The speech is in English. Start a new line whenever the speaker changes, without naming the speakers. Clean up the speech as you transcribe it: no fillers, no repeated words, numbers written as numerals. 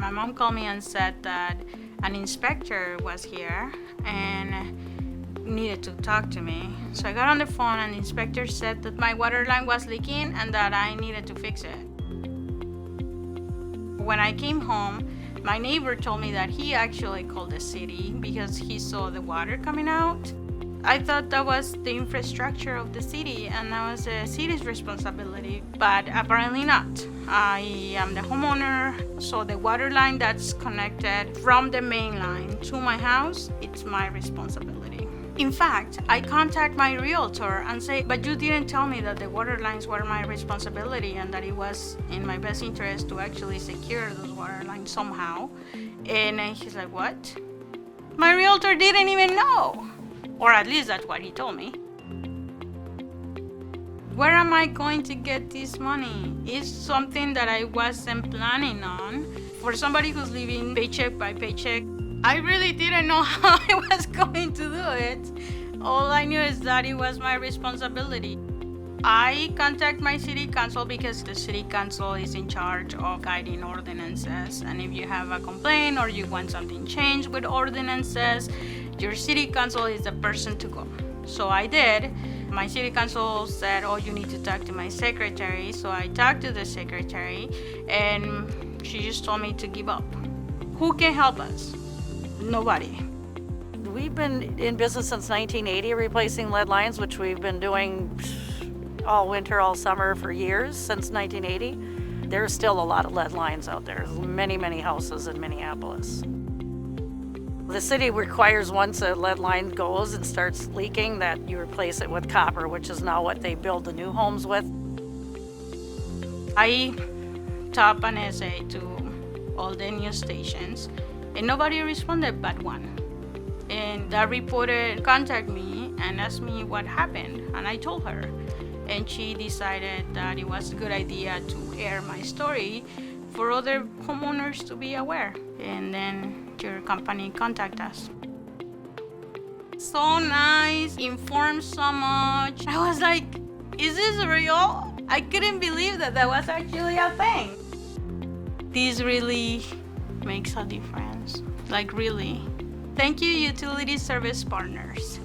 My mom called me and said that an inspector was here and needed to talk to me. So I got on the phone and the inspector said that my water line was leaking and that I needed to fix it. When I came home, my neighbor told me that he actually called the city because he saw the water coming out. I thought that was the infrastructure of the city and that was the city's responsibility, but apparently not. I am the homeowner, so the water line that's connected from the main line to my house, it's my responsibility. In fact, I contact my realtor and say, but you didn't tell me that the water lines were my responsibility and that it was in my best interest to actually secure those water lines somehow. And he's like, what? My realtor didn't even know. Or at least that's what he told me. Where am I going to get this money? It's something that I wasn't planning on. For somebody who's living paycheck by paycheck, I really didn't know how I was going to do it. All I knew is that it was my responsibility. I contact my city council because the city council is in charge of guiding ordinances. And if you have a complaint or you want something changed with ordinances, your city council is the person to go. So I did. My city council said, oh, you need to talk to my secretary. So I talked to the secretary and she just told me to give up. Who can help us? Nobody.
We've been in business since 1980 replacing lead lines, which we've been doing all winter, all summer for years, since 1980. There's still a lot of lead lines out there. There's many, many houses in Minneapolis. The city requires once a lead line goes and starts leaking that you replace it with copper, which is now what they build the new homes with.
I typed an essay to all the news stations and nobody responded but one. And that reporter contacted me and asked me what happened, and I told her. And she decided that it was a good idea to air my story for other homeowners to be aware. And then your company contacted us. So nice, informed so much. I was like, is this real? I couldn't believe that that was actually a thing. This really makes a difference, like really. Thank you, utility service partners.